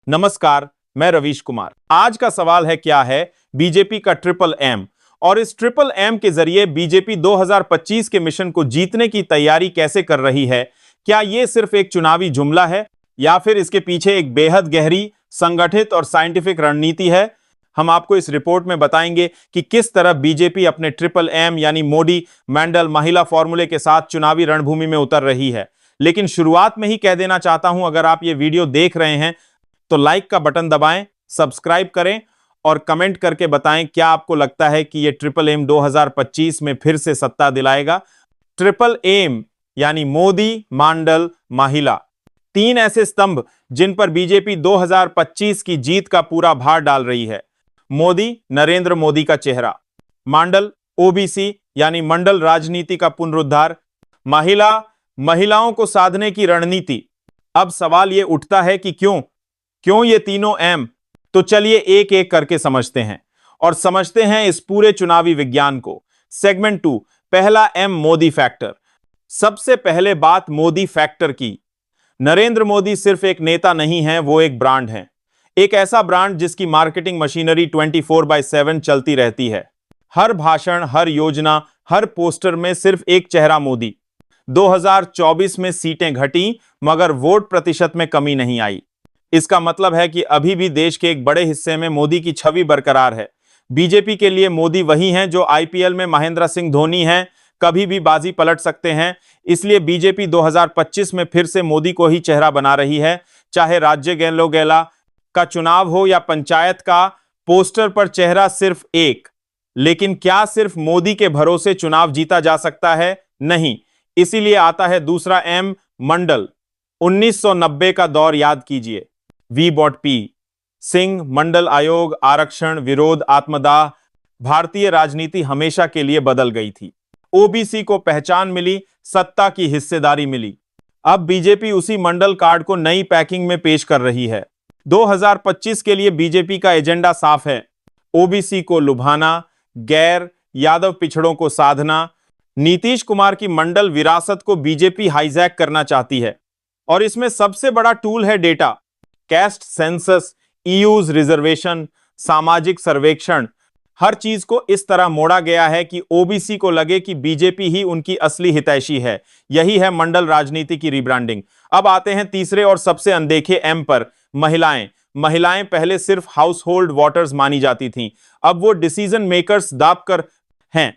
नमस्कार, मैं रवीश कुमार। आज का सवाल है, क्या है बीजेपी का ट्रिपल एम और इस ट्रिपल एम के जरिए बीजेपी 2025 के मिशन को जीतने की तैयारी कैसे कर रही है। क्या यह सिर्फ एक चुनावी जुमला है या फिर इसके पीछे एक बेहद गहरी, संगठित और साइंटिफिक रणनीति है। हम आपको इस रिपोर्ट में बताएंगे कि किस तरह बीजेपी अपने ट्रिपल एम यानी मोदी, मंडल, महिला फॉर्मूले के साथ चुनावी रणभूमि में उतर रही है। लेकिन शुरुआत में ही कह देना चाहता हूं, अगर आप ये वीडियो देख रहे हैं तो लाइक का बटन दबाएं, सब्सक्राइब करें और कमेंट करके बताएं क्या आपको लगता है कि यह ट्रिपल एम 2025 में फिर से सत्ता दिलाएगा। ट्रिपल एम यानी मोदी, मंडल, महिला, तीन ऐसे स्तंभ जिन पर बीजेपी 2025 की जीत का पूरा भार डाल रही है। मोदी, नरेंद्र मोदी का चेहरा। मंडल, ओबीसी यानी मंडल राजनीति का पुनरुद्धार। महिला, महिलाओं को साधने की रणनीति। अब सवाल यह उठता है कि क्यों ये तीनों एम। तो चलिए एक एक करके समझते हैं और समझते हैं इस पूरे चुनावी विज्ञान को। सेगमेंट 2, पहला एम, मोदी फैक्टर। सबसे पहले बात मोदी फैक्टर की। नरेंद्र मोदी सिर्फ एक नेता नहीं है, वो एक ब्रांड है। एक ऐसा ब्रांड जिसकी मार्केटिंग मशीनरी 24/7 चलती रहती है। हर भाषण, हर योजना, हर पोस्टर में सिर्फ एक चेहरा मोदी। 2024 में सीटें घटी मगर वोट प्रतिशत में कमी नहीं आई। इसका मतलब है कि अभी भी देश के एक बड़े हिस्से में मोदी की छवि बरकरार है। बीजेपी के लिए मोदी वही हैं जो आईपीएल में महेंद्र सिंह धोनी हैं, कभी भी बाजी पलट सकते हैं। इसलिए बीजेपी 2025 में फिर से मोदी को ही चेहरा बना रही है। चाहे राज्य गैलो गैला का चुनाव हो या पंचायत का, पोस्टर पर चेहरा सिर्फ एक। लेकिन क्या सिर्फ मोदी के भरोसे चुनाव जीता जा सकता है? नहीं। इसीलिए आता है दूसरा एम, मंडल। 1990 का दौर याद कीजिए। V.P. सिंह, मंडल आयोग, आरक्षण, विरोध, आत्मदाह। भारतीय राजनीति हमेशा के लिए बदल गई थी। ओबीसी को पहचान मिली, सत्ता की हिस्सेदारी मिली। अब बीजेपी उसी मंडल कार्ड को नई पैकिंग में पेश कर रही है। 2025 के लिए बीजेपी का एजेंडा साफ है। ओबीसी को लुभाना, गैर यादव पिछड़ों को साधना। नीतीश कुमार की मंडल विरासत को बीजेपी हाईजैक करना चाहती है और इसमें सबसे बड़ा टूल है डेटा। कैस्ट सेंसस, ईयूज रिजर्वेशन, सामाजिक सर्वेक्षण, हर चीज को इस तरह मोड़ा गया है कि ओबीसी को लगे कि बीजेपी ही उनकी असली हितैषी है। यही है मंडल राजनीति की रिब्रांडिंग। अब आते हैं तीसरे और सबसे अनदेखे एम पर, महिलाएं। महिलाएं पहले सिर्फ हाउस होल्ड वोटर्स मानी जाती थीं, अब वो डिसीजन मेकर्स दाबकर हैं।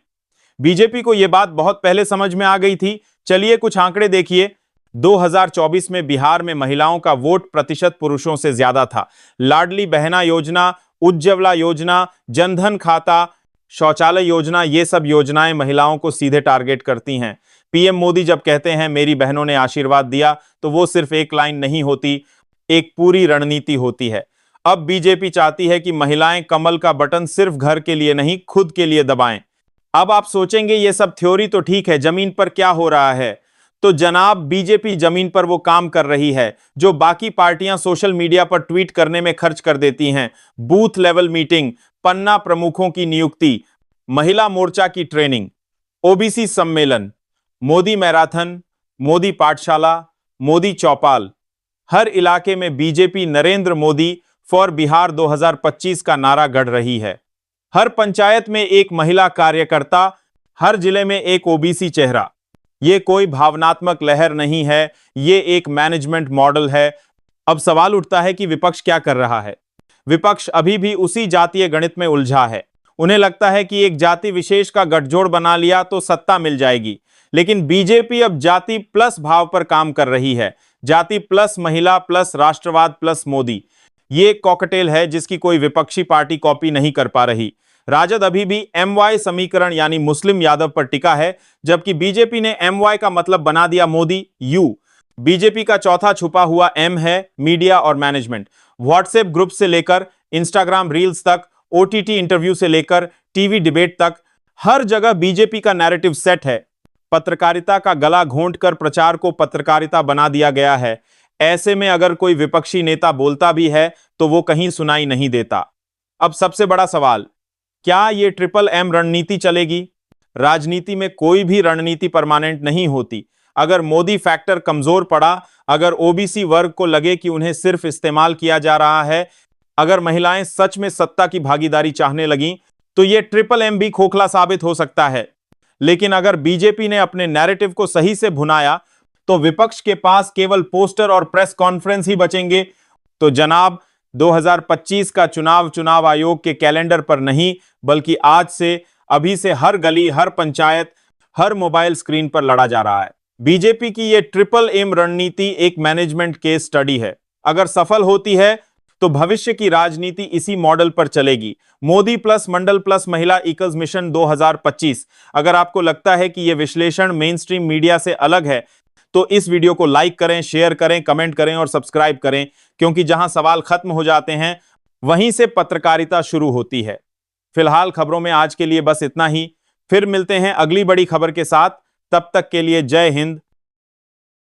बीजेपी को यह बात बहुत पहले समझ में आ गई थी। चलिए कुछ आंकड़े देखिए। 2024 में बिहार में महिलाओं का वोट प्रतिशत पुरुषों से ज्यादा था। लाडली बहना योजना, उज्ज्वला योजना, जनधन खाता, शौचालय योजना, ये सब योजनाएं महिलाओं को सीधे टारगेट करती हैं। पीएम मोदी जब कहते हैं मेरी बहनों ने आशीर्वाद दिया, तो वो सिर्फ एक लाइन नहीं होती, एक पूरी रणनीति होती है। अब बीजेपी चाहती है कि महिलाएं कमल का बटन सिर्फ घर के लिए नहीं, खुद के लिए दबाएं। अब आप सोचेंगे ये सब थ्योरी तो ठीक है, जमीन पर क्या हो रहा है? तो जनाब, बीजेपी जमीन पर वो काम कर रही है जो बाकी पार्टियां सोशल मीडिया पर ट्वीट करने में खर्च कर देती हैं। बूथ लेवल मीटिंग, पन्ना प्रमुखों की नियुक्ति, महिला मोर्चा की ट्रेनिंग, ओबीसी सम्मेलन, मोदी मैराथन, मोदी पाठशाला, मोदी चौपाल। हर इलाके में बीजेपी नरेंद्र मोदी फॉर बिहार 2025 का नारा गढ़ रही है। हर पंचायत में एक महिला कार्यकर्ता, हर जिले में एक ओबीसी चेहरा। ये कोई भावनात्मक लहर नहीं है, ये एक मैनेजमेंट मॉडल है। अब सवाल उठता है कि विपक्ष क्या कर रहा है? विपक्ष अभी भी उसी जातीय गणित में उलझा है। उन्हें लगता है कि एक जाति विशेष का गठजोड़ बना लिया तो सत्ता मिल जाएगी। लेकिन बीजेपी अब जाति प्लस भाव पर काम कर रही है। जाति प्लस महिला प्लस राष्ट्रवाद प्लस मोदी। ये एक कॉकटेल है जिसकी कोई विपक्षी पार्टी कॉपी नहीं कर पा रही। राजद अभी भी MY समीकरण यानी मुस्लिम यादव पर टिका है, जबकि बीजेपी ने MY का मतलब बना दिया मोदी U। बीजेपी का चौथा छुपा हुआ M है मीडिया और मैनेजमेंट। व्हाट्सएप ग्रुप से लेकर इंस्टाग्राम रील्स तक, OTT इंटरव्यू से लेकर टीवी डिबेट तक, हर जगह बीजेपी का नैरेटिव सेट है। पत्रकारिता का गला घोंटकर प्रचार को पत्रकारिता बना दिया गया है। ऐसे में अगर कोई विपक्षी नेता बोलता भी है तो वो कहीं सुनाई नहीं देता। अब सबसे बड़ा सवाल, क्या ये ट्रिपल एम रणनीति चलेगी? राजनीति में कोई भी रणनीति परमानेंट नहीं होती। अगर मोदी फैक्टर कमजोर पड़ा, अगर ओबीसी वर्ग को लगे कि उन्हें सिर्फ इस्तेमाल किया जा रहा है, अगर महिलाएं सच में सत्ता की भागीदारी चाहने लगीं, तो यह ट्रिपल एम भी खोखला साबित हो सकता है। लेकिन अगर बीजेपी ने अपने नैरेटिव को सही से भुनाया, तो विपक्ष के पास केवल पोस्टर और प्रेस कॉन्फ्रेंस ही बचेंगे। तो जनाब, 2025 का चुनाव आयोग के कैलेंडर पर नहीं, बल्कि आज से, अभी से हर गली, हर पंचायत, हर मोबाइल स्क्रीन पर लड़ा जा रहा है। बीजेपी की यह ट्रिपल एम रणनीति एक मैनेजमेंट केस स्टडी है। अगर सफल होती है तो भविष्य की राजनीति इसी मॉडल पर चलेगी। मोदी प्लस मंडल प्लस महिला इक्वल्स मिशन 2025। अगर आपको लगता है कि यह विश्लेषण मेन स्ट्रीम मीडिया से अलग है, तो इस वीडियो को लाइक करें, शेयर करें, कमेंट करें और सब्सक्राइब करें, क्योंकि जहां सवाल खत्म हो जाते हैं, वहीं से पत्रकारिता शुरू होती है। फिलहाल खबरों में आज के लिए बस इतना ही। फिर मिलते हैं अगली बड़ी खबर के साथ। तब तक के लिए जय हिंद,